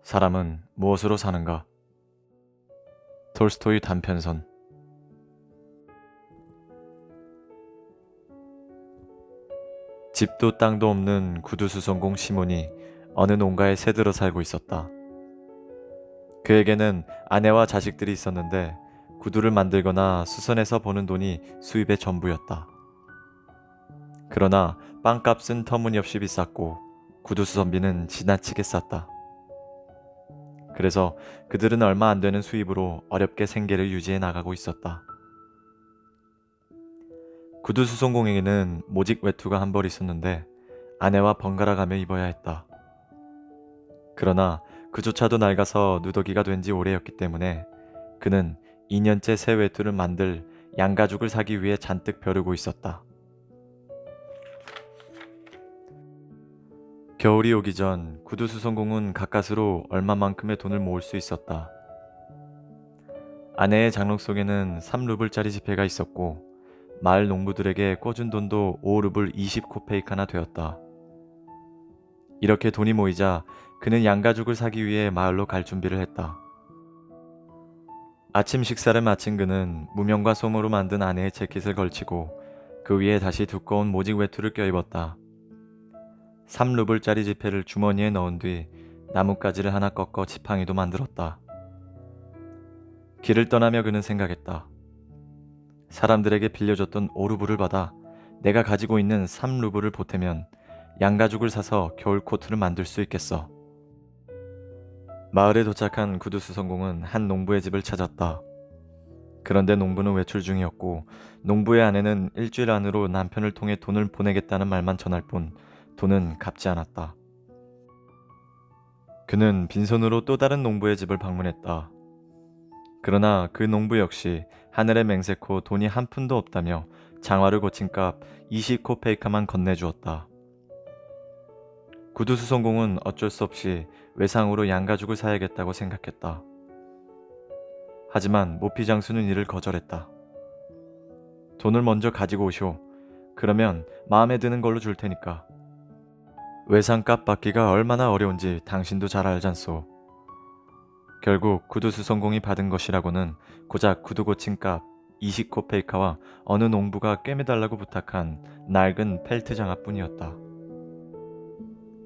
사람은 무엇으로 사는가? 톨스토이 단편선. 집도 땅도 없는 구두수성공 시몬이 어느 농가에 새들어 살고 있었다. 그에게는 아내와 자식들이 있었는데 구두를 만들거나 수선해서 버는 돈이 수입의 전부였다. 그러나 빵값은 터무니없이 비쌌고 구두수선비는 지나치게 쌌다. 그래서 그들은 얼마 안 되는 수입으로 어렵게 생계를 유지해 나가고 있었다. 구두수선공에게는 모직 외투가 한 벌 있었는데 아내와 번갈아 가며 입어야 했다. 그러나 그조차도 낡아서 누더기가 된 지 오래였기 때문에 그는 2년째 새 외투를 만들 양가죽을 사기 위해 잔뜩 벼르고 있었다. 겨울이 오기 전 구두수선공은 가까스로 얼마만큼의 돈을 모을 수 있었다. 아내의 장롱 속에는 3루블짜리 지폐가 있었고 마을 농부들에게 꿔준 돈도 5루블 20코페이카나 되었다. 이렇게 돈이 모이자 그는 양가죽을 사기 위해 마을로 갈 준비를 했다. 아침 식사를 마친 그는 무명과 솜으로 만든 아내의 재킷을 걸치고 그 위에 다시 두꺼운 모직 외투를 껴입었다. 3루블짜리 지폐를 주머니에 넣은 뒤 나뭇가지를 하나 꺾어 지팡이도 만들었다. 길을 떠나며 그는 생각했다. 사람들에게 빌려줬던 5루블을 받아 내가 가지고 있는 3루블을 보태면 양가죽을 사서 겨울 코트를 만들 수 있겠어. 마을에 도착한 구두수성공은 한 농부의 집을 찾았다. 그런데 농부는 외출 중이었고 농부의 아내는 일주일 안으로 남편을 통해 돈을 보내겠다는 말만 전할 뿐 돈은 갚지 않았다. 그는 빈손으로 또 다른 농부의 집을 방문했다. 그러나 그 농부 역시 하늘에 맹세코 돈이 한 푼도 없다며 장화를 고친 값 20코페이카만 건네주었다. 구두수성공은 어쩔 수 없이 외상으로 양가죽을 사야겠다고 생각했다. 하지만 모피장수는 이를 거절했다. 돈을 먼저 가지고 오시오. 그러면 마음에 드는 걸로 줄 테니까. 외상값 받기가 얼마나 어려운지 당신도 잘 알잖소. 결국 구두수성공이 받은 것이라고는 고작 구두 고친 값 20코페이카와 어느 농부가 꿰매달라고 부탁한 낡은 펠트 장화뿐이었다.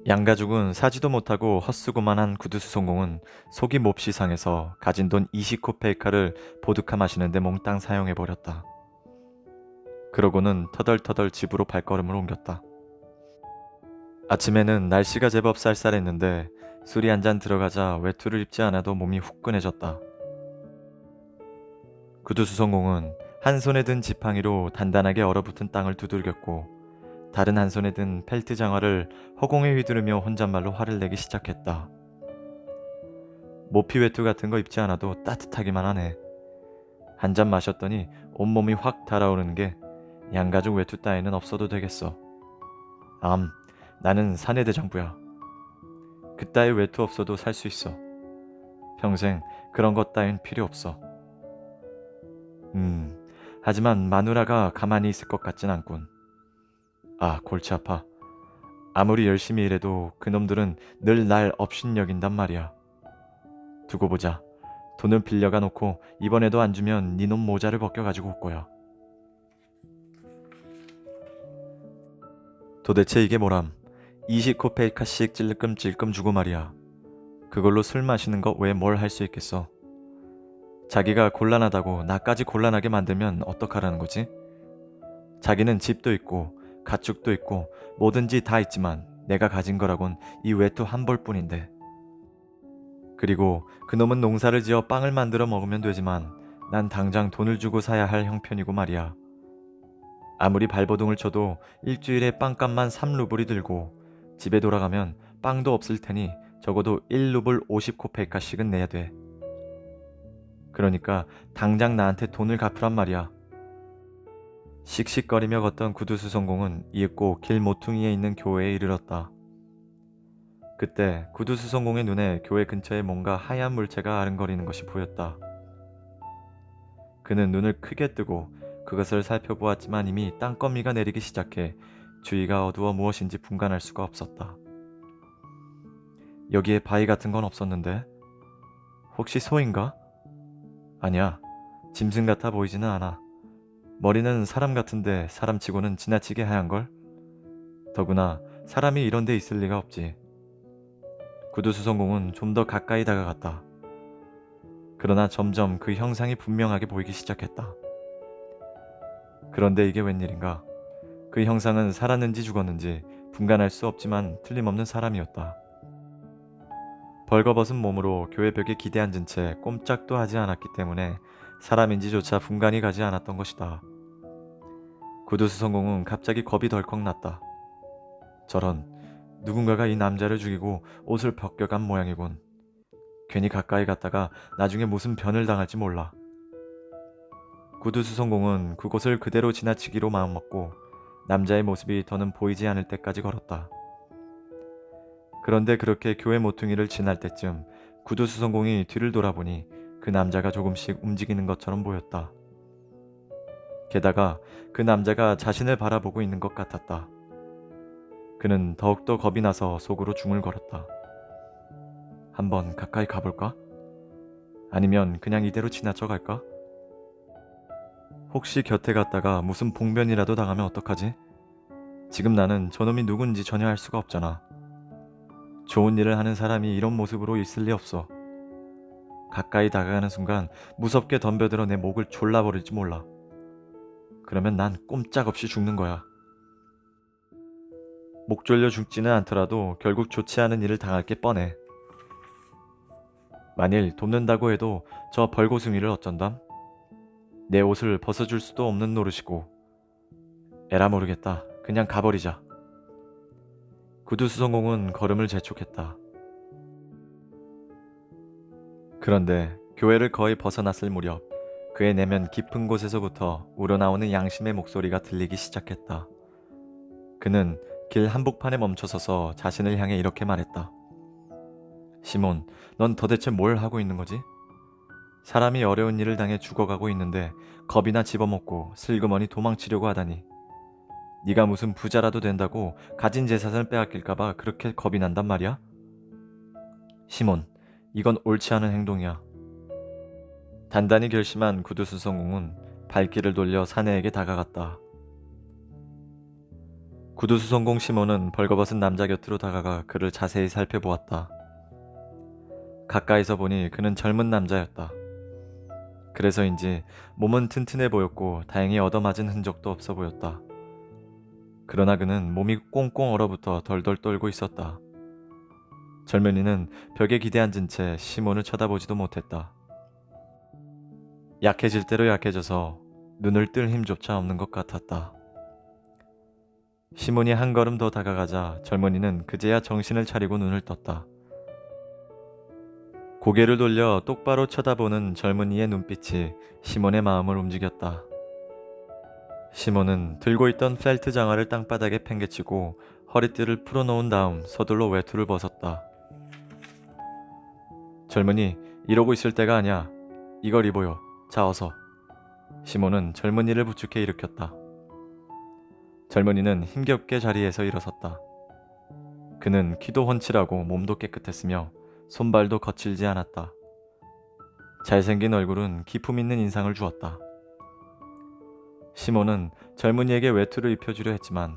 양가죽은 사지도 못하고 헛수고만 한 구두수성공은 속이 몹시 상해서 가진 돈 20코페이카를 보드카 마시는데 몽땅 사용해버렸다. 그러고는 터덜터덜 집으로 발걸음을 옮겼다. 아침에는 날씨가 제법 쌀쌀했는데 술이 한 잔 들어가자 외투를 입지 않아도 몸이 후끈해졌다. 구두수성공은 한 손에 든 지팡이로 단단하게 얼어붙은 땅을 두들겼고 다른 한 손에 든 펠트 장화를 허공에 휘두르며 혼잣말로 화를 내기 시작했다. 모피 외투 같은 거 입지 않아도 따뜻하기만 하네. 한 잔 마셨더니 온몸이 확 달아오르는 게 양가죽 외투 따위는 없어도 되겠어. 나는 사내대장부야. 그따위 외투 없어도 살 수 있어. 평생 그런 것 따윈 필요 없어. 하지만 마누라가 가만히 있을 것 같진 않군. 골치 아파. 아무리 열심히 일해도 그놈들은 늘 날 업신여긴단 말이야. 두고 보자. 돈을 빌려가 놓고 이번에도 안 주면 니놈 모자를 벗겨가지고 올 거야. 도대체 이게 뭐람. 20코페이카씩 찔끔찔끔 주고 말이야. 그걸로 술 마시는 거 외에 뭘 할 수 있겠어. 자기가 곤란하다고 나까지 곤란하게 만들면 어떡하라는 거지? 자기는 집도 있고 가축도 있고 뭐든지 다 있지만 내가 가진 거라곤 이 외투 한 벌뿐인데. 그리고 그놈은 농사를 지어 빵을 만들어 먹으면 되지만 난 당장 돈을 주고 사야 할 형편이고 말이야. 아무리 발버둥을 쳐도 일주일에 빵값만 3루블이 들고 집에 돌아가면 빵도 없을 테니 적어도 1루블 50코페이카씩은 내야 돼. 그러니까 당장 나한테 돈을 갚으란 말이야. 씩씩거리며 걷던 구두수성공은 이윽고 길 모퉁이에 있는 교회에 이르렀다. 그때 구두수성공의 눈에 교회 근처에 뭔가 하얀 물체가 아른거리는 것이 보였다. 그는 눈을 크게 뜨고 그것을 살펴보았지만 이미 땅거미가 내리기 시작해 주위가 어두워 무엇인지 분간할 수가 없었다. 여기에 바위 같은 건 없었는데. 혹시 소인가? 아니야. 짐승 같아 보이지는 않아. 머리는 사람 같은데 사람치고는 지나치게 하얀걸? 더구나 사람이 이런 데 있을 리가 없지. 구두수성공은 좀 더 가까이 다가갔다. 그러나 점점 그 형상이 분명하게 보이기 시작했다. 그런데 이게 웬일인가? 그 형상은 살았는지 죽었는지 분간할 수 없지만 틀림없는 사람이었다. 벌거벗은 몸으로 교회 벽에 기대앉은 채 꼼짝도 하지 않았기 때문에 사람인지조차 분간이 가지 않았던 것이다. 구두수성공은 갑자기 겁이 덜컥 났다. 저런, 누군가가 이 남자를 죽이고 옷을 벗겨간 모양이군. 괜히 가까이 갔다가 나중에 무슨 변을 당할지 몰라. 구두수성공은 그곳을 그대로 지나치기로 마음먹고 남자의 모습이 더는 보이지 않을 때까지 걸었다. 그런데 그렇게 교회 모퉁이를 지날 때쯤 구두수성공이 뒤를 돌아보니 그 남자가 조금씩 움직이는 것처럼 보였다. 게다가 그 남자가 자신을 바라보고 있는 것 같았다. 그는 더욱더 겁이 나서 속으로 중얼거렸다. 한번 가까이 가볼까? 아니면 그냥 이대로 지나쳐 갈까? 혹시 곁에 갔다가 무슨 봉변이라도 당하면 어떡하지? 지금 나는 저놈이 누군지 전혀 알 수가 없잖아. 좋은 일을 하는 사람이 이런 모습으로 있을 리 없어. 가까이 다가가는 순간 무섭게 덤벼들어 내 목을 졸라버릴지 몰라. 그러면 난 꼼짝없이 죽는 거야. 목 졸려 죽지는 않더라도 결국 좋지 않은 일을 당할 게 뻔해. 만일 돕는다고 해도 저 벌고숭이를 어쩐담? 내 옷을 벗어줄 수도 없는 노릇이고. 에라 모르겠다. 그냥 가버리자. 구두수성공은 걸음을 재촉했다. 그런데 교회를 거의 벗어났을 무렵 그의 내면 깊은 곳에서부터 우러나오는 양심의 목소리가 들리기 시작했다. 그는 길 한복판에 멈춰서서 자신을 향해 이렇게 말했다. 시몬, 넌 도대체 뭘 하고 있는 거지? 사람이 어려운 일을 당해 죽어가고 있는데 겁이나 집어먹고 슬그머니 도망치려고 하다니. 네가 무슨 부자라도 된다고 가진 재산을 빼앗길까봐 그렇게 겁이 난단 말이야? 시몬, 이건 옳지 않은 행동이야. 단단히 결심한 구두수성공은 발길을 돌려 사내에게 다가갔다. 구두수성공 시몬은 벌거벗은 남자 곁으로 다가가 그를 자세히 살펴보았다. 가까이서 보니 그는 젊은 남자였다. 그래서인지 몸은 튼튼해 보였고 다행히 얻어맞은 흔적도 없어 보였다. 그러나 그는 몸이 꽁꽁 얼어붙어 덜덜 떨고 있었다. 젊은이는 벽에 기대앉은 채 시몬을 쳐다보지도 못했다. 약해질 대로 약해져서 눈을 뜰 힘조차 없는 것 같았다. 시몬이 한 걸음 더 다가가자 젊은이는 그제야 정신을 차리고 눈을 떴다. 고개를 돌려 똑바로 쳐다보는 젊은이의 눈빛이 시몬의 마음을 움직였다. 시몬은 들고 있던 펠트 장화를 땅바닥에 팽개치고 허리띠를 풀어놓은 다음 서둘러 외투를 벗었다. 젊은이, 이러고 있을 때가 아니야. 이걸 입어요. 자, 어서. 시몬은 젊은이를 부축해 일으켰다. 젊은이는 힘겹게 자리에서 일어섰다. 그는 키도 훤칠하고 몸도 깨끗했으며 손발도 거칠지 않았다. 잘생긴 얼굴은 기품 있는 인상을 주었다. 시몬은 젊은이에게 외투를 입혀주려 했지만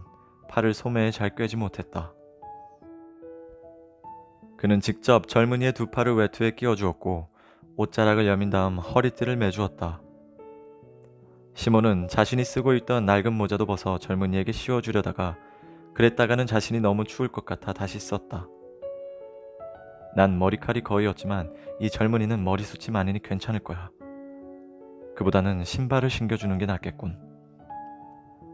팔을 소매에 잘 꿰지 못했다. 그는 직접 젊은이의 두 팔을 외투에 끼워주었고 옷자락을 여민 다음 허리띠를 매주었다. 시몬은 자신이 쓰고 있던 낡은 모자도 벗어 젊은이에게 씌워주려다가 그랬다가는 자신이 너무 추울 것 같아 다시 썼다. 난 머리칼이 거의 없지만 이 젊은이는 머리숱이 많으니 괜찮을 거야. 그보다는 신발을 신겨주는 게 낫겠군.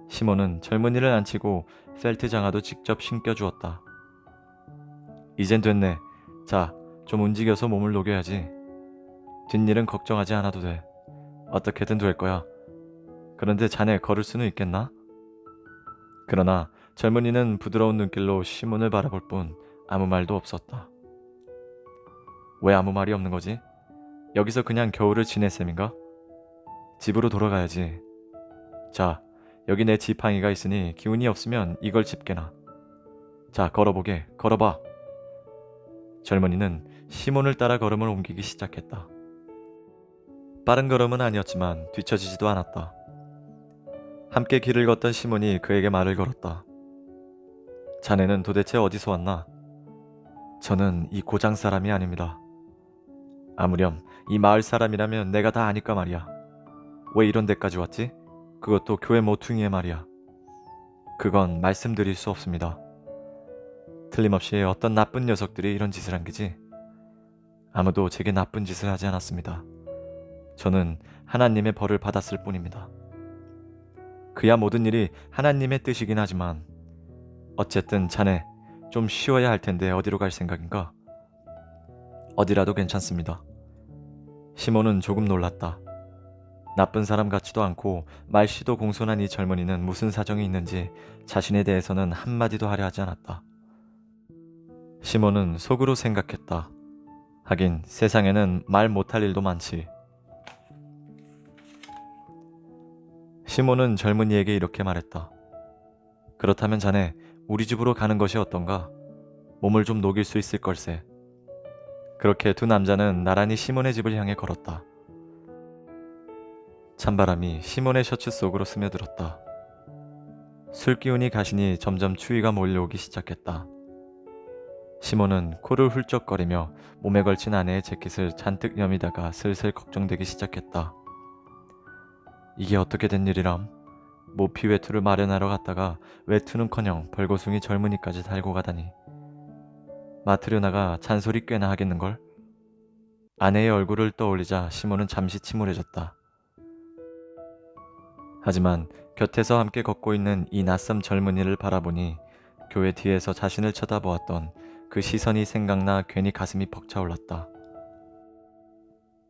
시몬은 젊은이를 앉히고 펠트 장화도 직접 신겨주었다. 이젠 됐네. 자, 좀 움직여서 몸을 녹여야지. 뒷일은 걱정하지 않아도 돼. 어떻게든 될 거야. 그런데 자네 걸을 수는 있겠나? 그러나 젊은이는 부드러운 눈길로 시몬을 바라볼 뿐 아무 말도 없었다. 왜 아무 말이 없는 거지? 여기서 그냥 겨울을 지낼 셈인가? 집으로 돌아가야지. 자, 여기 내 지팡이가 있으니 기운이 없으면 이걸 짚게나. 자, 걸어보게. 걸어봐. 젊은이는 시몬을 따라 걸음을 옮기기 시작했다. 빠른 걸음은 아니었지만 뒤처지지도 않았다. 함께 길을 걷던 시몬이 그에게 말을 걸었다. 자네는 도대체 어디서 왔나? 저는 이 고장 사람이 아닙니다. 아무렴 이 마을 사람이라면 내가 다 아니까 말이야. 왜 이런 데까지 왔지? 그것도 교회 모퉁이에 말이야. 그건 말씀드릴 수 없습니다. 틀림없이 어떤 나쁜 녀석들이 이런 짓을 한 게지. 아무도 제게 나쁜 짓을 하지 않았습니다. 저는 하나님의 벌을 받았을 뿐입니다. 그야 모든 일이 하나님의 뜻이긴 하지만 어쨌든 자네 좀 쉬어야 할 텐데 어디로 갈 생각인가? 어디라도 괜찮습니다. 시몬은 조금 놀랐다. 나쁜 사람 같지도 않고 말씨도 공손한 이 젊은이는 무슨 사정이 있는지 자신에 대해서는 한마디도 하려 하지 않았다. 시몬은 속으로 생각했다. 하긴 세상에는 말 못할 일도 많지. 시몬은 젊은이에게 이렇게 말했다. 그렇다면 자네 우리 집으로 가는 것이 어떤가? 몸을 좀 녹일 수 있을 걸세. 그렇게 두 남자는 나란히 시몬의 집을 향해 걸었다. 찬바람이 시몬의 셔츠 속으로 스며들었다. 술 기운이 가시니 점점 추위가 몰려오기 시작했다. 시몬은 코를 훌쩍거리며 몸에 걸친 아내의 재킷을 잔뜩 여미다가 슬슬 걱정되기 시작했다. 이게 어떻게 된 일이람? 모피 외투를 마련하러 갔다가 외투는커녕 벌거숭이 젊은이까지 달고 가다니. 마트려나가 잔소리 꽤나 하겠는걸? 아내의 얼굴을 떠올리자 시몬은 잠시 침울해졌다. 하지만 곁에서 함께 걷고 있는 이 낯선 젊은이를 바라보니 교회 뒤에서 자신을 쳐다보았던 그 시선이 생각나 괜히 가슴이 벅차올랐다.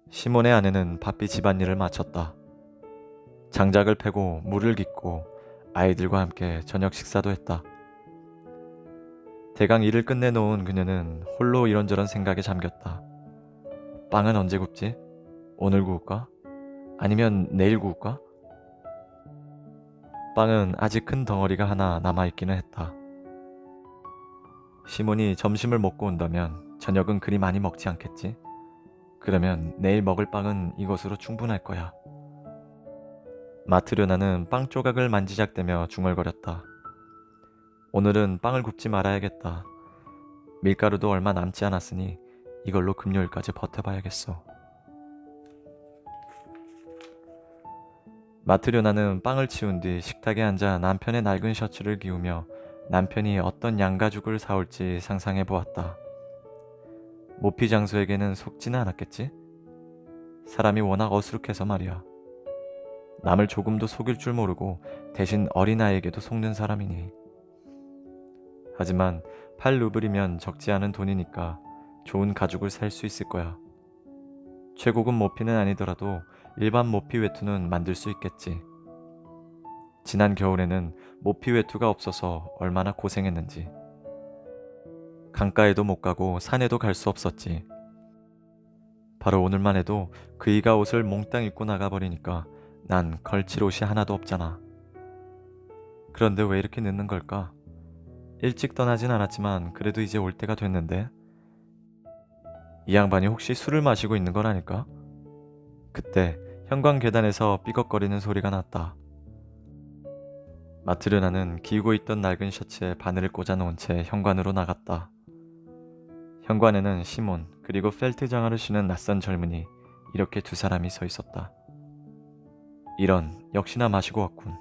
시몬의 아내는 바삐 집안일을 마쳤다. 장작을 패고 물을 깃고 아이들과 함께 저녁 식사도 했다. 대강 일을 끝내놓은 그녀는 홀로 이런저런 생각에 잠겼다. 빵은 언제 굽지? 오늘 구울까? 아니면 내일 구울까? 빵은 아직 큰 덩어리가 하나 남아있기는 했다. 시몬이 점심을 먹고 온다면 저녁은 그리 많이 먹지 않겠지? 그러면 내일 먹을 빵은 이것으로 충분할 거야. 마트료나는 빵 조각을 만지작대며 중얼거렸다. 오늘은 빵을 굽지 말아야겠다. 밀가루도 얼마 남지 않았으니 이걸로 금요일까지 버텨봐야겠어. 마트료나는 빵을 치운 뒤 식탁에 앉아 남편의 낡은 셔츠를 기우며 남편이 어떤 양가죽을 사올지 상상해 보았다. 모피 장수에게는 속지는 않았겠지? 사람이 워낙 어수룩해서 말이야. 남을 조금도 속일 줄 모르고 대신 어린아이에게도 속는 사람이니. 하지만 8루블이면 적지 않은 돈이니까 좋은 가죽을 살 수 있을 거야. 최고급 모피는 아니더라도 일반 모피 외투는 만들 수 있겠지. 지난 겨울에는 모피 외투가 없어서 얼마나 고생했는지. 강가에도 못 가고 산에도 갈 수 없었지. 바로 오늘만 해도 그이가 옷을 몽땅 입고 나가버리니까 난 걸칠 옷이 하나도 없잖아. 그런데 왜 이렇게 늦는 걸까? 일찍 떠나진 않았지만 그래도 이제 올 때가 됐는데. 이 양반이 혹시 술을 마시고 있는 건 아닐까? 그때 현관 계단에서 삐걱거리는 소리가 났다. 마트르나는 기우고 있던 낡은 셔츠에 바늘을 꽂아놓은 채 현관으로 나갔다. 현관에는 시몬 그리고 펠트 장화를 신은 낯선 젊은이, 이렇게 두 사람이 서 있었다. 이런, 역시나 마시고 왔군.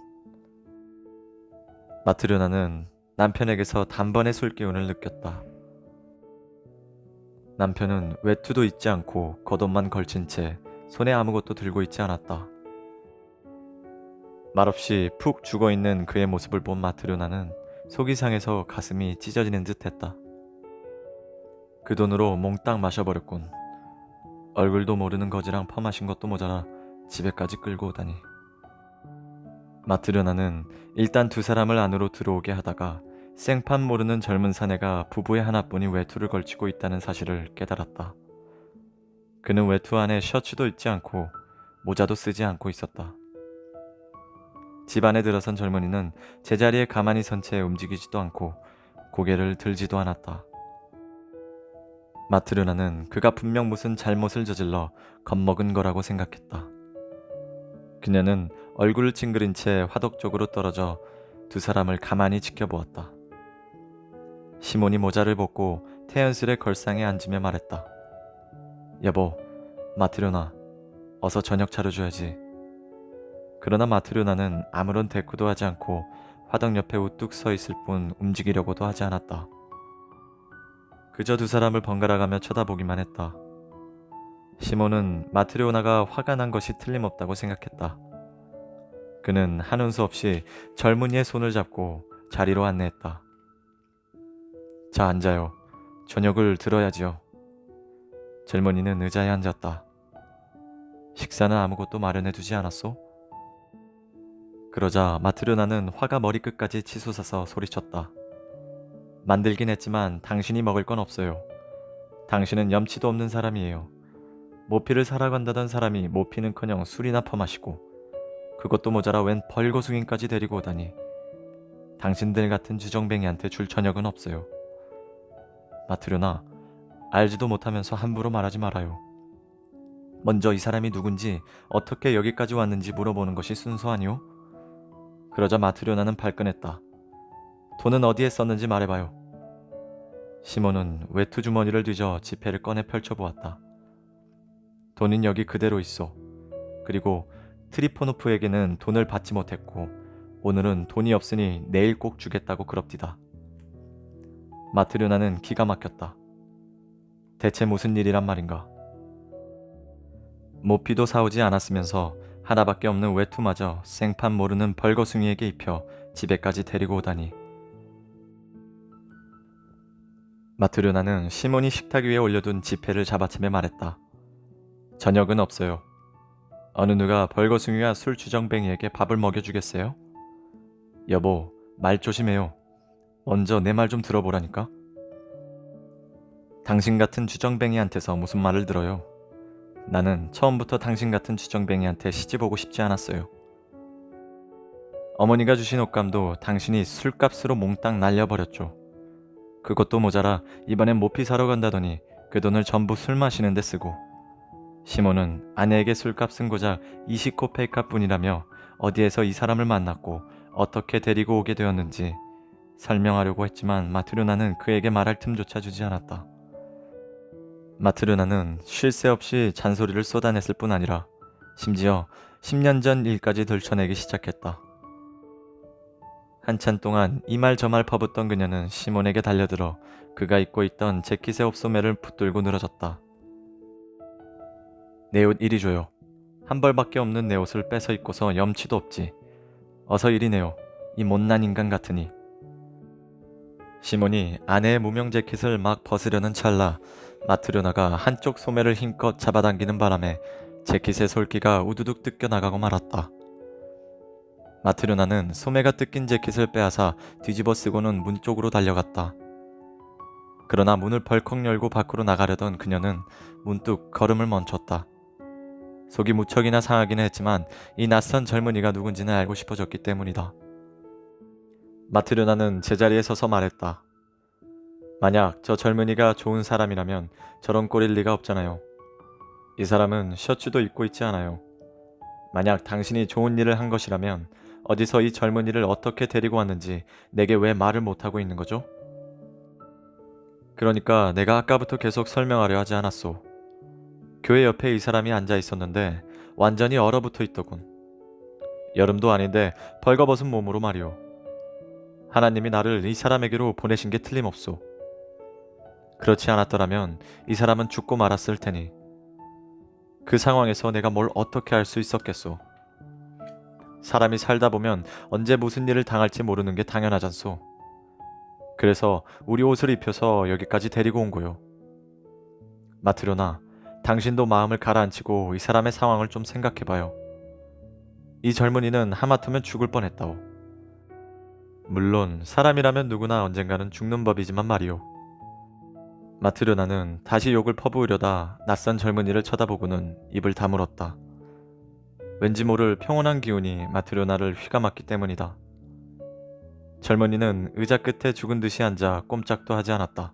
마트르나는 남편에게서 단번에 술기운을 느꼈다. 남편은 외투도 입지 않고 겉옷만 걸친 채 손에 아무것도 들고 있지 않았다. 말없이 푹 죽어있는 그의 모습을 본 마트르나는 속이 상해서 가슴이 찢어지는 듯 했다. 그 돈으로 몽땅 마셔버렸군. 얼굴도 모르는 거지랑 퍼마신 것도 모자라 집에까지 끌고 오다니. 마트르나는 일단 두 사람을 안으로 들어오게 하다가 생판 모르는 젊은 사내가 부부의 하나뿐인 외투를 걸치고 있다는 사실을 깨달았다. 그는 외투 안에 셔츠도 입지 않고 모자도 쓰지 않고 있었다. 집 안에 들어선 젊은이는 제자리에 가만히 선 채 움직이지도 않고 고개를 들지도 않았다. 마트르나는 그가 분명 무슨 잘못을 저질러 겁먹은 거라고 생각했다. 그녀는 얼굴을 찡그린 채 화덕 쪽으로 떨어져 두 사람을 가만히 지켜보았다. 시몬이 모자를 벗고 태연스레 걸상에 앉으며 말했다. 여보, 마트르나, 어서 저녁 차려줘야지. 그러나 마트르나는 아무런 대꾸도 하지 않고 화덕 옆에 우뚝 서 있을 뿐 움직이려고도 하지 않았다. 그저 두 사람을 번갈아가며 쳐다보기만 했다. 시몬은 마트리오나가 화가 난 것이 틀림없다고 생각했다. 그는 하는 수 없이 젊은이의 손을 잡고 자리로 안내했다. 자, 앉아요. 저녁을 들어야지요. 젊은이는 의자에 앉았다. 식사는 아무것도 마련해 두지 않았소? 그러자 마트르나는 화가 머리끝까지 치솟아서 소리쳤다. 만들긴 했지만 당신이 먹을 건 없어요. 당신은 염치도 없는 사람이에요. 모피를 사러 간다던 사람이 모피는커녕 술이나 퍼마시고 그것도 모자라 웬 벌거숭이까지 데리고 오다니. 당신들 같은 주정뱅이한테 줄 저녁은 없어요. 마트르나, 알지도 못하면서 함부로 말하지 말아요. 먼저 이 사람이 누군지 어떻게 여기까지 왔는지 물어보는 것이 순서 아니오? 그러자 마트르나는 발끈했다. 돈은 어디에 썼는지 말해봐요. 시몬은 외투 주머니를 뒤져 지폐를 꺼내 펼쳐보았다. 돈은 여기 그대로 있어. 그리고 트리포노프에게는 돈을 받지 못했고 오늘은 돈이 없으니 내일 꼭 주겠다고 그럽디다. 마트르나는 기가 막혔다. 대체 무슨 일이란 말인가? 모피도 사오지 않았으면서 하나밖에 없는 외투마저 생판 모르는 벌거숭이에게 입혀 집에까지 데리고 오다니. 마트르나는 시몬이 식탁 위에 올려둔 지폐를 잡아채며 말했다. 저녁은 없어요. 어느 누가 벌거숭이와 술 주정뱅이에게 밥을 먹여주겠어요? 여보, 말 조심해요. 먼저 내 말 좀 들어보라니까. 당신 같은 주정뱅이한테서 무슨 말을 들어요. 나는 처음부터 당신 같은 주정뱅이한테 시집오고 싶지 않았어요. 어머니가 주신 옷감도 당신이 술값으로 몽땅 날려버렸죠. 그것도 모자라 이번엔 모피 사러 간다더니 그 돈을 전부 술 마시는 데 쓰고. 시몬은 아내에게 술값은 고작 20코페이카 뿐이라며 어디에서 이 사람을 만났고 어떻게 데리고 오게 되었는지 설명하려고 했지만 마트르나는 그에게 말할 틈조차 주지 않았다. 마트르나는 쉴 새 없이 잔소리를 쏟아냈을 뿐 아니라 심지어 10년 전 일까지 들춰내기 시작했다. 한참 동안 이 말 저 말 퍼붓던 그녀는 시몬에게 달려들어 그가 입고 있던 재킷의 옵소매를 붙들고 늘어졌다. 내 옷 이리 줘요. 한 벌밖에 없는 내 옷을 뺏어 입고서 염치도 없지. 어서 이리 내요. 이 못난 인간 같으니. 시몬이 아내의 무명 재킷을 막 벗으려는 찰나 마트르나가 한쪽 소매를 힘껏 잡아당기는 바람에 재킷의 솔기가 우두둑 뜯겨 나가고 말았다. 마트르나는 소매가 뜯긴 재킷을 빼앗아 뒤집어 쓰고는 문 쪽으로 달려갔다. 그러나 문을 벌컥 열고 밖으로 나가려던 그녀는 문득 걸음을 멈췄다. 속이 무척이나 상하기는 했지만 이 낯선 젊은이가 누군지는 알고 싶어졌기 때문이다. 마트르나는 제자리에 서서 말했다. 만약 저 젊은이가 좋은 사람이라면 저런 꼴일 리가 없잖아요. 이 사람은 셔츠도 입고 있지 않아요. 만약 당신이 좋은 일을 한 것이라면 어디서 이 젊은이를 어떻게 데리고 왔는지 내게 왜 말을 못하고 있는 거죠? 그러니까 내가 아까부터 계속 설명하려 하지 않았소. 교회 옆에 이 사람이 앉아 있었는데 완전히 얼어붙어 있더군. 여름도 아닌데 벌거벗은 몸으로 말이오. 하나님이 나를 이 사람에게로 보내신 게 틀림없소. 그렇지 않았더라면 이 사람은 죽고 말았을 테니. 그 상황에서 내가 뭘 어떻게 할 수 있었겠소. 사람이 살다 보면 언제 무슨 일을 당할지 모르는 게 당연하잖소. 그래서 우리 옷을 입혀서 여기까지 데리고 온 거요. 마트로나, 당신도 마음을 가라앉히고 이 사람의 상황을 좀 생각해봐요. 이 젊은이는 하마터면 죽을 뻔했다오. 물론 사람이라면 누구나 언젠가는 죽는 법이지만 말이오. 마트르나는 다시 욕을 퍼부으려다 낯선 젊은이를 쳐다보고는 입을 다물었다. 왠지 모를 평온한 기운이 마트르나를 휘감았기 때문이다. 젊은이는 의자 끝에 죽은 듯이 앉아 꼼짝도 하지 않았다.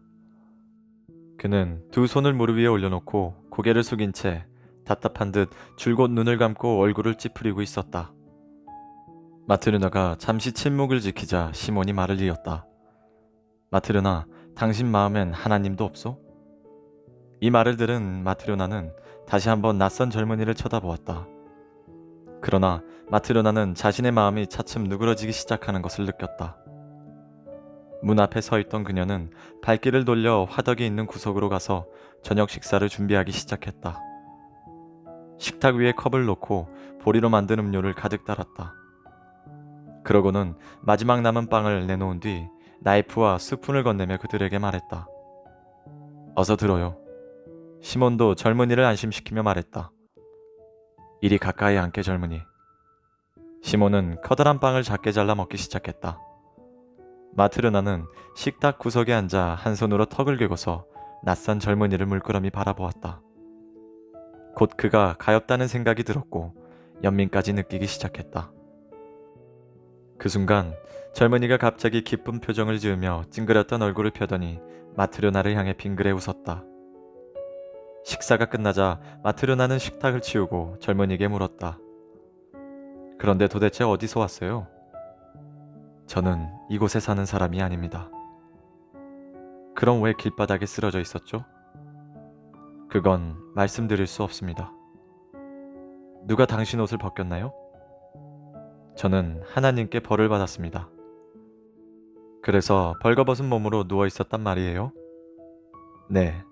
그는 두 손을 무릎 위에 올려놓고 고개를 숙인 채 답답한 듯 줄곧 눈을 감고 얼굴을 찌푸리고 있었다. 마트르나가 잠시 침묵을 지키자 시몬이 말을 이었다. 마트르나, 당신 마음엔 하나님도 없소? 이 말을 들은 마트르나는 다시 한번 낯선 젊은이를 쳐다보았다. 그러나 마트르나는 자신의 마음이 차츰 누그러지기 시작하는 것을 느꼈다. 문 앞에 서 있던 그녀는 발길을 돌려 화덕이 있는 구석으로 가서 저녁 식사를 준비하기 시작했다. 식탁 위에 컵을 놓고 보리로 만든 음료를 가득 따랐다. 그러고는 마지막 남은 빵을 내놓은 뒤 나이프와 스푼을 건네며 그들에게 말했다. 어서 들어요. 시몬도 젊은이를 안심시키며 말했다. 이리 가까이 앉게 젊은이. 시몬은 커다란 빵을 작게 잘라 먹기 시작했다. 마트르나는 식탁 구석에 앉아 한 손으로 턱을 괴고서 낯선 젊은이를 물끄러미 바라보았다. 곧 그가 가엾다는 생각이 들었고 연민까지 느끼기 시작했다. 그 순간 젊은이가 갑자기 기쁜 표정을 지으며 찡그렸던 얼굴을 펴더니 마트르나를 향해 빙그레 웃었다. 식사가 끝나자 마트르나는 식탁을 치우고 젊은이에게 물었다. 그런데 도대체 어디서 왔어요? 저는 이곳에 사는 사람이 아닙니다. 그럼 왜 길바닥에 쓰러져 있었죠? 그건 말씀드릴 수 없습니다. 누가 당신 옷을 벗겼나요? 저는 하나님께 벌을 받았습니다. 그래서 벌거벗은 몸으로 누워 있었단 말이에요? 네,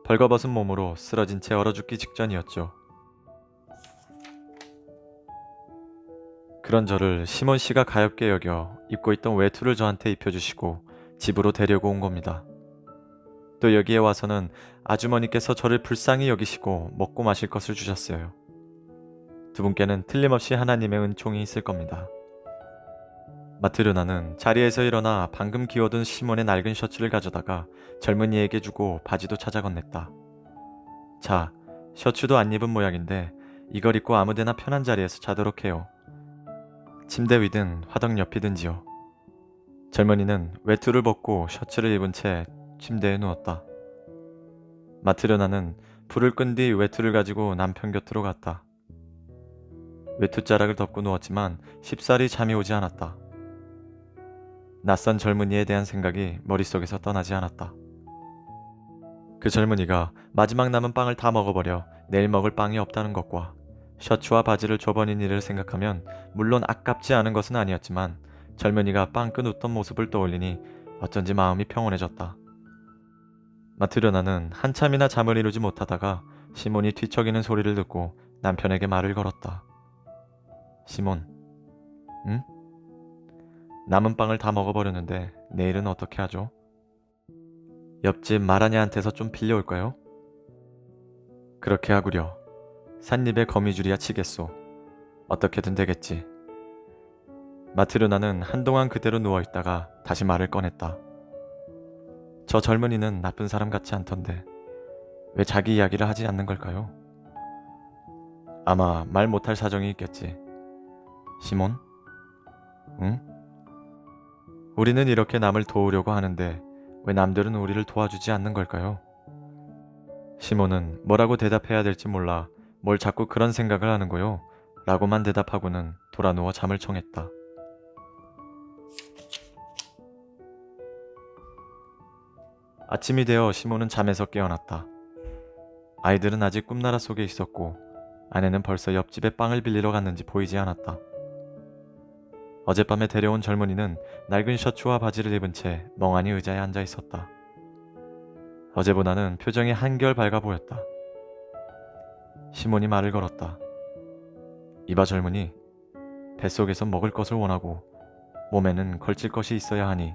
벌거벗은 몸으로 쓰러진 채 얼어 죽기 직전이었죠. 그런 저를 시몬 씨가 가엾게 여겨 입고 있던 외투를 저한테 입혀주시고 집으로 데려고 온 겁니다. 또 여기에 와서는 아주머니께서 저를 불쌍히 여기시고 먹고 마실 것을 주셨어요. 두 분께는 틀림없이 하나님의 은총이 있을 겁니다. 마트르나는 자리에서 일어나 방금 기어든 시몬의 낡은 셔츠를 가져다가 젊은이에게 주고 바지도 찾아 건넸다. 자, 셔츠도 안 입은 모양인데 이걸 입고 아무데나 편한 자리에서 자도록 해요. 침대 위든 화덕 옆이든지요. 젊은이는 외투를 벗고 셔츠를 입은 채 침대에 누웠다. 마트르나는 불을 끈 뒤 외투를 가지고 남편 곁으로 갔다. 외투자락을 덮고 누웠지만 쉽사리 잠이 오지 않았다. 낯선 젊은이에 대한 생각이 머릿속에서 떠나지 않았다. 그 젊은이가 마지막 남은 빵을 다 먹어버려 내일 먹을 빵이 없다는 것과 셔츠와 바지를 줘버린 일을 생각하면 물론 아깝지 않은 것은 아니었지만 젊은이가 빵끈 웃던 모습을 떠올리니 어쩐지 마음이 평온해졌다. 마트르나는 한참이나 잠을 이루지 못하다가 시몬이 뒤척이는 소리를 듣고 남편에게 말을 걸었다. 시몬, 응? 남은 빵을 다 먹어버렸는데 내일은 어떻게 하죠? 옆집 마라냐한테서 좀 빌려올까요? 그렇게 하구려. 삿입에 거미줄이야 치겠소. 어떻게든 되겠지. 마트르나는 한동안 그대로 누워있다가 다시 말을 꺼냈다. 저 젊은이는 나쁜 사람 같지 않던데 왜 자기 이야기를 하지 않는 걸까요? 아마 말 못할 사정이 있겠지. 시몬? 응? 우리는 이렇게 남을 도우려고 하는데 왜 남들은 우리를 도와주지 않는 걸까요? 시몬은 뭐라고 대답해야 될지 몰라 뭘 자꾸 그런 생각을 하는 거요? 라고만 대답하고는 돌아 누워 잠을 청했다. 아침이 되어 시몬은 잠에서 깨어났다. 아이들은 아직 꿈나라 속에 있었고 아내는 벌써 옆집에 빵을 빌리러 갔는지 보이지 않았다. 어젯밤에 데려온 젊은이는 낡은 셔츠와 바지를 입은 채 멍하니 의자에 앉아 있었다. 어제보다는 표정이 한결 밝아 보였다. 시몬이 말을 걸었다. 이봐 젊은이, 뱃속에서 먹을 것을 원하고 몸에는 걸칠 것이 있어야 하니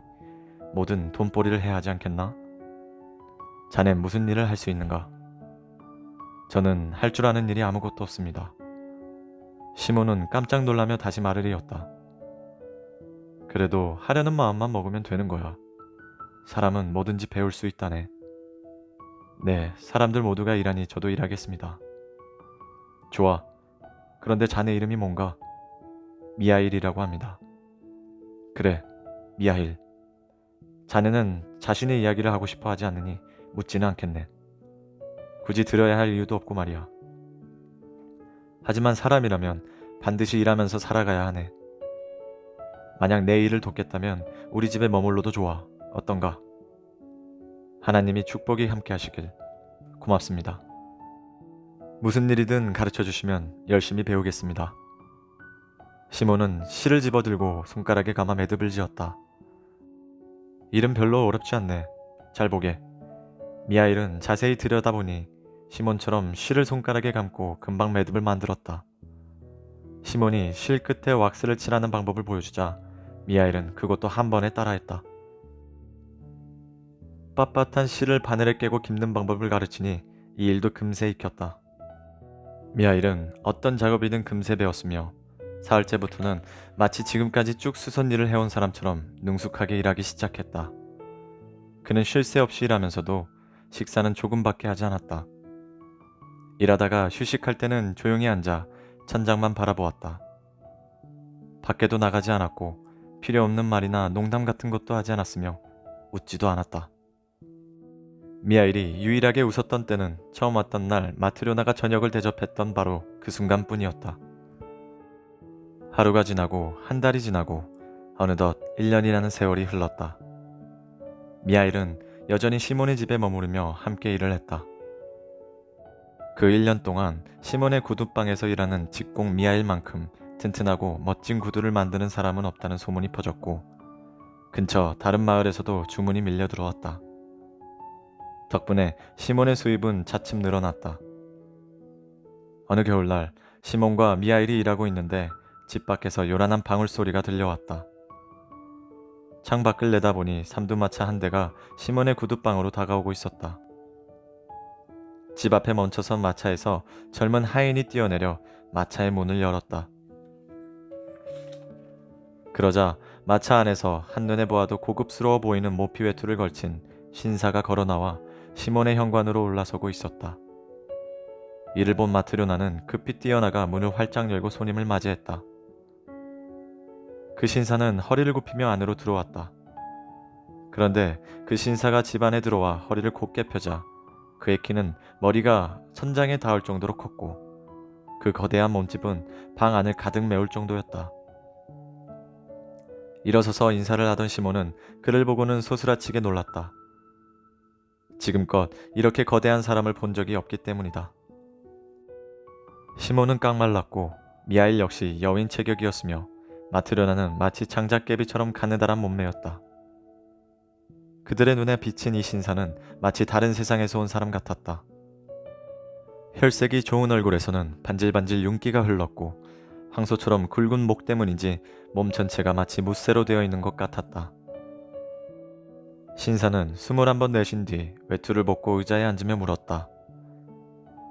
뭐든 돈벌이를 해야 하지 않겠나? 자네 무슨 일을 할 수 있는가? 저는 할 줄 아는 일이 아무것도 없습니다. 시몬은 깜짝 놀라며 다시 말을 이었다. 그래도 하려는 마음만 먹으면 되는 거야. 사람은 뭐든지 배울 수 있다네. 네, 사람들 모두가 일하니 저도 일하겠습니다. 좋아. 그런데 자네 이름이 뭔가? 미하일이라고 합니다. 그래, 미하일. 자네는 자신의 이야기를 하고 싶어 하지 않느니 묻지는 않겠네. 굳이 들어야 할 이유도 없고 말이야. 하지만 사람이라면 반드시 일하면서 살아가야 하네. 만약 내 일을 돕겠다면 우리 집에 머물러도 좋아. 어떤가? 하나님이 축복이 함께 하시길. 고맙습니다. 무슨 일이든 가르쳐 주시면 열심히 배우겠습니다. 시몬은 실을 집어들고 손가락에 감아 매듭을 지었다. 일은 별로 어렵지 않네. 잘 보게. 미하일은 자세히 들여다보니 시몬처럼 실을 손가락에 감고 금방 매듭을 만들었다. 시몬이 실 끝에 왁스를 칠하는 방법을 보여주자 미하일은 그것도 한 번에 따라했다. 빳빳한 실을 바늘에 깨고 깁는 방법을 가르치니 이 일도 금세 익혔다. 미하일은 어떤 작업이든 금세 배웠으며 사흘째부터는 마치 지금까지 쭉 수선 일을 해온 사람처럼 능숙하게 일하기 시작했다. 그는 쉴 새 없이 일하면서도 식사는 조금밖에 하지 않았다. 일하다가 휴식할 때는 조용히 앉아 천장만 바라보았다. 밖에도 나가지 않았고 필요 없는 말이나 농담 같은 것도 하지 않았으며 웃지도 않았다. 미하일이 유일하게 웃었던 때는 처음 왔던 날 마트료나가 저녁을 대접했던 바로 그 순간뿐이었다. 하루가 지나고 한 달이 지나고 어느덧 1년이라는 세월이 흘렀다. 미하일은 여전히 시몬의 집에 머무르며 함께 일을 했다. 그 1년 동안 시몬의 구두방에서 일하는 직공 미하일만큼 튼튼하고 멋진 구두를 만드는 사람은 없다는 소문이 퍼졌고 근처 다른 마을에서도 주문이 밀려 들어왔다. 덕분에 시몬의 수입은 차츰 늘어났다. 어느 겨울날 시몬과 미하일이 일하고 있는데 집 밖에서 요란한 방울소리가 들려왔다. 창밖을 내다보니 삼두마차 한 대가 시몬의 구두방으로 다가오고 있었다. 집 앞에 멈춰선 마차에서 젊은 하인이 뛰어내려 마차의 문을 열었다. 그러자 마차 안에서 한눈에 보아도 고급스러워 보이는 모피 외투를 걸친 신사가 걸어나와 시몬의 현관으로 올라서고 있었다. 이를 본 마트료나는 급히 뛰어나가 문을 활짝 열고 손님을 맞이했다. 그 신사는 허리를 굽히며 안으로 들어왔다. 그런데 그 신사가 집 안에 들어와 허리를 곧게 펴자 그의 키는 머리가 천장에 닿을 정도로 컸고 그 거대한 몸집은 방 안을 가득 메울 정도였다. 일어서서 인사를 하던 시몬은 그를 보고는 소스라치게 놀랐다. 지금껏 이렇게 거대한 사람을 본 적이 없기 때문이다. 시몬은 깡말랐고 미하일 역시 여인 체격이었으며 마트료나는 마치 장작개비처럼 가느다란 몸매였다. 그들의 눈에 비친 이 신사는 마치 다른 세상에서 온 사람 같았다. 혈색이 좋은 얼굴에서는 반질반질 윤기가 흘렀고 황소처럼 굵은 목 때문인지 몸 전체가 마치 무쇠로 되어 있는 것 같았다. 신사는 숨을 한번 내쉰 뒤 외투를 벗고 의자에 앉으며 물었다.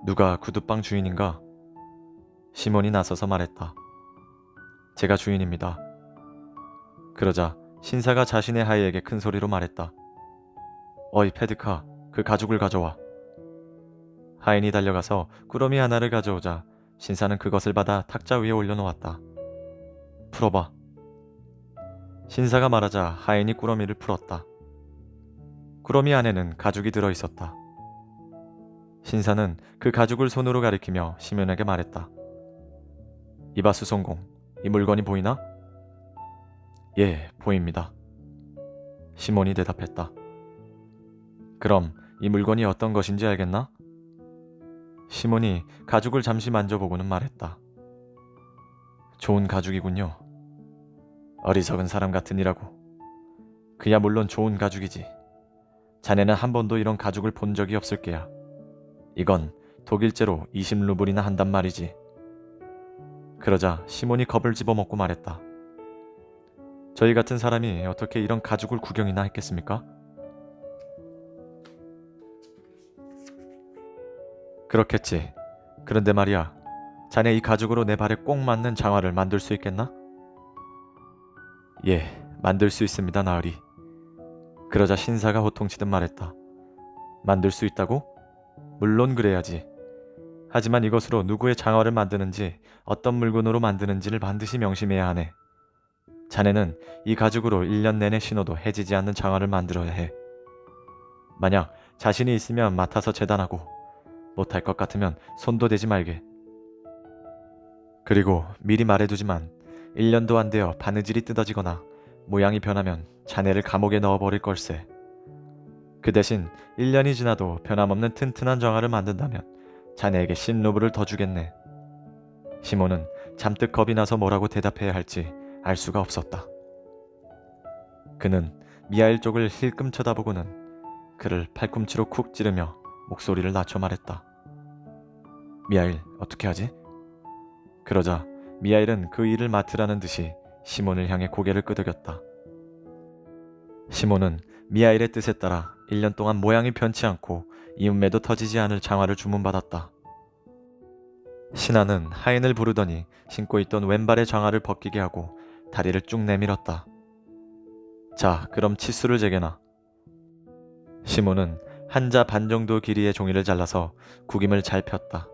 누가 구두방 주인인가? 시몬이 나서서 말했다. 제가 주인입니다. 그러자 신사가 자신의 하이에게 큰 소리로 말했다. 어이 페드카, 그 가죽을 가져와. 하인이 달려가서 꾸러미 하나를 가져오자 신사는 그것을 받아 탁자 위에 올려놓았다. 풀어봐. 신사가 말하자 하인이 꾸러미를 풀었다. 꾸러미 안에는 가죽이 들어있었다. 신사는 그 가죽을 손으로 가리키며 시몬에게 말했다. 이봐 수송공, 이 물건이 보이나? 예, 보입니다. 시몬이 대답했다. 그럼 이 물건이 어떤 것인지 알겠나? 시몬이 가죽을 잠시 만져보고는 말했다. 좋은 가죽이군요. 어리석은 사람 같으니라고. 그야 물론 좋은 가죽이지. 자네는 한 번도 이런 가죽을 본 적이 없을 게야. 이건 독일제로 20루블이나 한단 말이지. 그러자 시몬이 겁을 집어먹고 말했다. 저희 같은 사람이 어떻게 이런 가죽을 구경이나 했겠습니까? 그렇겠지. 그런데 말이야, 자네 이 가죽으로 내 발에 꼭 맞는 장화를 만들 수 있겠나? 예, 만들 수 있습니다, 나으리. 그러자 신사가 호통치듯 말했다. 만들 수 있다고? 물론 그래야지. 하지만 이것으로 누구의 장화를 만드는지 어떤 물건으로 만드는지를 반드시 명심해야 하네. 자네는 이 가죽으로 1년 내내 신어도 해지지 않는 장화를 만들어야 해. 만약 자신이 있으면 맡아서 재단하고 못할 것 같으면 손도 대지 말게. 그리고 미리 말해두지만 1년도 안 되어 바느질이 뜯어지거나 모양이 변하면 자네를 감옥에 넣어버릴 걸세. 그 대신 1년이 지나도 변함없는 튼튼한 정화를 만든다면 자네에게 10루블을 더 주겠네. 시몬은 잠뜩 겁이 나서 뭐라고 대답해야 할지 알 수가 없었다. 그는 미하일 쪽을 힐끔 쳐다보고는 그를 팔꿈치로 쿡 찌르며 목소리를 낮춰 말했다. 미하일, 어떻게 하지? 그러자 미하일은 그 일을 맡으라는 듯이 시몬을 향해 고개를 끄덕였다. 시몬은 미하일의 뜻에 따라 1년 동안 모양이 변치 않고 이음매도 터지지 않을 장화를 주문받았다. 신하는 하인을 부르더니 신고 있던 왼발의 장화를 벗기게 하고 다리를 쭉 내밀었다. 자, 그럼 치수를 재게나. 시몬은 한자 반 정도 길이의 종이를 잘라서 구김을 잘 폈다.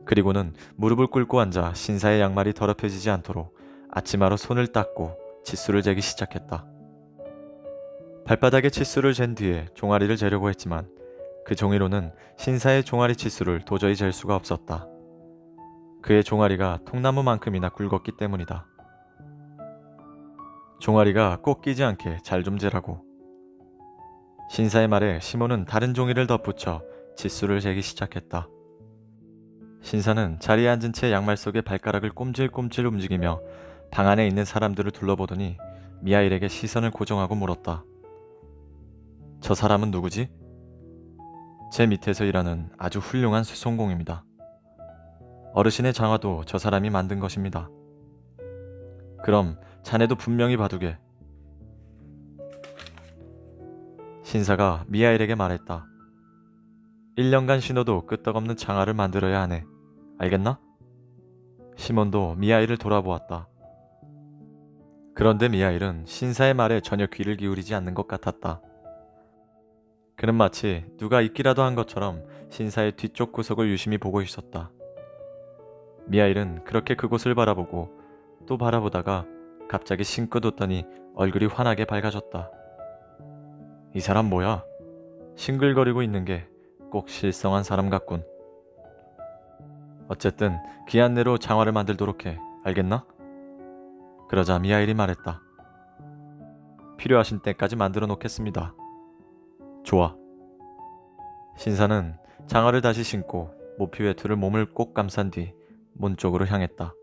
그리고는 무릎을 꿇고 앉아 신사의 양말이 더럽혀지지 않도록 앞치마로 손을 닦고 치수를 재기 시작했다. 발바닥에 치수를 잰 뒤에 종아리를 재려고 했지만 그 종이로는 신사의 종아리 치수를 도저히 잴 수가 없었다. 그의 종아리가 통나무만큼이나 굵었기 때문이다. 종아리가 꼭 끼지 않게 잘 좀 재라고. 신사의 말에 시몬은 다른 종이를 덧붙여 치수를 재기 시작했다. 신사는 자리에 앉은 채 양말 속에 발가락을 꼼질꼼질 움직이며 방 안에 있는 사람들을 둘러보더니 미하일에게 시선을 고정하고 물었다. 저 사람은 누구지? 제 밑에서 일하는 아주 훌륭한 수송공입니다. 어르신의 장화도 저 사람이 만든 것입니다. 그럼 자네도 분명히 바두게. 신사가 미하일에게 말했다. 1년간 신어도 끄떡없는 장화를 만들어야 하네. 알겠나? 시몬도 미하일을 돌아보았다. 그런데 미하일은 신사의 말에 전혀 귀를 기울이지 않는 것 같았다. 그는 마치 누가 있기라도 한 것처럼 신사의 뒤쪽 구석을 유심히 보고 있었다. 미하일은 그렇게 그곳을 바라보고 또 바라보다가 갑자기 싱긋 웃더니 얼굴이 환하게 밝아졌다. 이 사람 뭐야? 싱글거리고 있는 게 꼭 실성한 사람 같군. 어쨌든 기한 내로 장화를 만들도록 해. 알겠나? 그러자 미하일이 말했다. 필요하신 때까지 만들어 놓겠습니다. 좋아. 신사는 장화를 다시 신고 모피 외투를 몸을 꼭 감싼 뒤 문 쪽으로 향했다.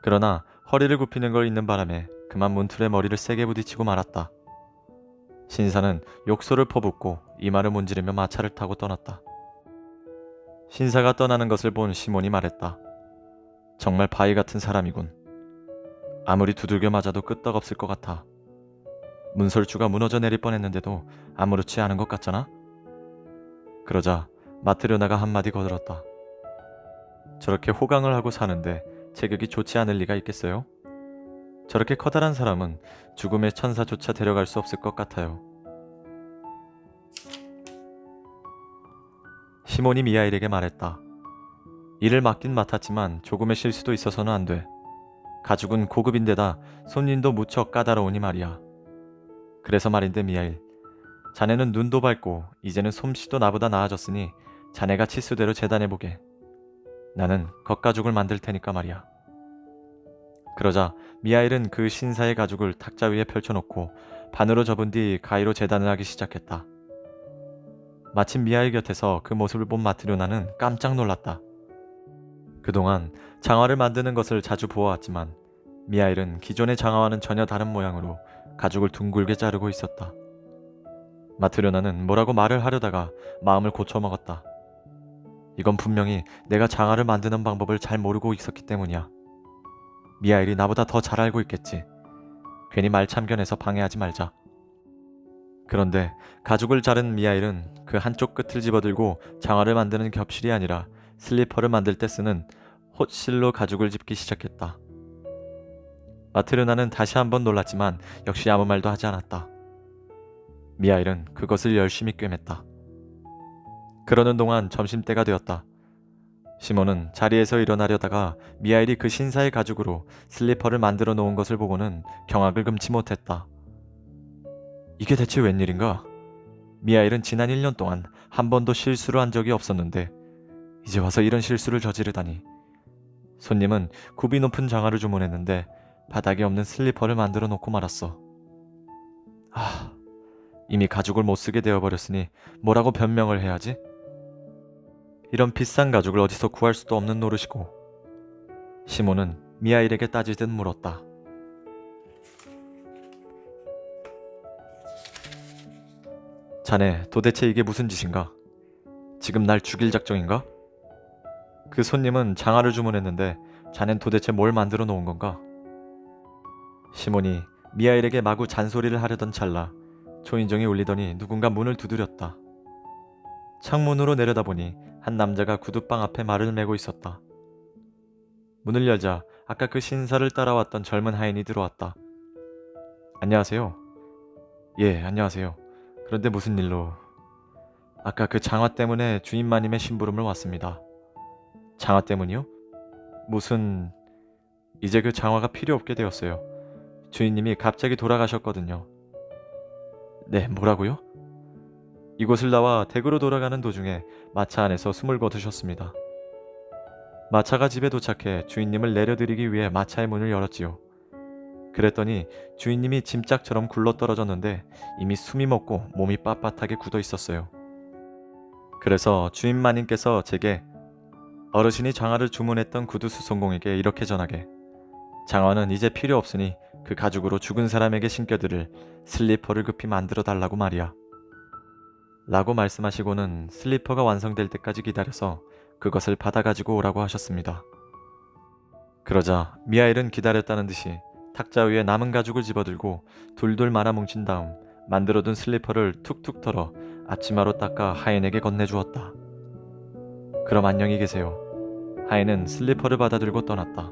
그러나 허리를 굽히는 걸 잊는 바람에 그만 문틀에 머리를 세게 부딪히고 말았다. 신사는 욕설을 퍼붓고 이마를 문지르며 마차를 타고 떠났다. 신사가 떠나는 것을 본 시몬이 말했다. 정말 바위 같은 사람이군. 아무리 두들겨 맞아도 끄떡없을 것 같아. 문설주가 무너져 내릴 뻔했는데도 아무렇지 않은 것 같잖아? 그러자 마트료나가 한마디 거들었다. 저렇게 호강을 하고 사는데 체격이 좋지 않을 리가 있겠어요? 저렇게 커다란 사람은 죽음의 천사조차 데려갈 수 없을 것 같아요. 시몬이 미하일에게 말했다. 일을 맡긴 맡았지만 조금의 실수도 있어서는 안 돼. 가죽은 고급인데다 손님도 무척 까다로우니 말이야. 그래서 말인데 미하일, 자네는 눈도 밝고 이제는 솜씨도 나보다 나아졌으니 자네가 치수대로 재단해보게. 나는 겉가죽을 만들 테니까 말이야. 그러자 미하일은 그 신사의 가죽을 탁자 위에 펼쳐놓고 반으로 접은 뒤 가위로 재단을 하기 시작했다. 마침 미하일 곁에서 그 모습을 본 마트료나는 깜짝 놀랐다. 그동안 장화를 만드는 것을 자주 보아왔지만 미하일은 기존의 장화와는 전혀 다른 모양으로 가죽을 둥글게 자르고 있었다. 마트료나는 뭐라고 말을 하려다가 마음을 고쳐먹었다. 이건 분명히 내가 장화를 만드는 방법을 잘 모르고 있었기 때문이야. 미하일이 나보다 더 잘 알고 있겠지. 괜히 말 참견해서 방해하지 말자. 그런데 가죽을 자른 미하일은 그 한쪽 끝을 집어들고 장화를 만드는 겹실이 아니라 슬리퍼를 만들 때 쓰는 홑실로 가죽을 짚기 시작했다. 마트르나는 다시 한번 놀랐지만 역시 아무 말도 하지 않았다. 미하일은 그것을 열심히 꿰맸다. 그러는 동안 점심때가 되었다. 시몬은 자리에서 일어나려다가 미하일이 그 신사의 가죽으로 슬리퍼를 만들어 놓은 것을 보고는 경악을 금치 못했다. 이게 대체 웬일인가? 미하일은 지난 1년 동안 한 번도 실수를 한 적이 없었는데 이제 와서 이런 실수를 저지르다니. 손님은 굽이 높은 장화를 주문했는데 바닥에 없는 슬리퍼를 만들어 놓고 말았어. 아, 이미 가죽을 못 쓰게 되어버렸으니 뭐라고 변명을 해야지? 이런 비싼 가죽을 어디서 구할 수도 없는 노릇이고. 시몬은 미하일에게 따지듯 물었다. 자네, 도대체 이게 무슨 짓인가? 지금 날 죽일 작정인가? 그 손님은 장화를 주문했는데 자넨 도대체 뭘 만들어 놓은 건가? 시몬이 미하일에게 마구 잔소리를 하려던 찰나 초인종이 울리더니 누군가 문을 두드렸다. 창문으로 내려다보니 한 남자가 구두방 앞에 말을 메고 있었다. 문을 열자 아까 그 신사를 따라왔던 젊은 하인이 들어왔다. 안녕하세요. 예, 안녕하세요. 그런데 무슨 일로? 아까 그 장화 때문에 주인마님의 심부름을 왔습니다. 장화 때문이요? 무슨... 이제 그 장화가 필요 없게 되었어요. 주인님이 갑자기 돌아가셨거든요. 네, 뭐라고요? 이곳을 나와 댁으로 돌아가는 도중에 마차 안에서 숨을 거두셨습니다. 마차가 집에 도착해 주인님을 내려드리기 위해 마차의 문을 열었지요. 그랬더니 주인님이 짐짝처럼 굴러떨어졌는데 이미 숨이 멎고 몸이 빳빳하게 굳어 있었어요. 그래서 주인마님께서 제게 어르신이 장화를 주문했던 구두 수송공에게 이렇게 전하게, 장화는 이제 필요 없으니 그 가죽으로 죽은 사람에게 신겨드릴 슬리퍼를 급히 만들어 달라고 말이야. 라고 말씀하시고는 슬리퍼가 완성될 때까지 기다려서 그것을 받아가지고 오라고 하셨습니다. 그러자 미하일은 기다렸다는 듯이 탁자 위에 남은 가죽을 집어들고 둘둘 말아 뭉친 다음 만들어둔 슬리퍼를 툭툭 털어 앞치마로 닦아 하인에게 건네주었다. 그럼 안녕히 계세요. 하인은 슬리퍼를 받아들고 떠났다.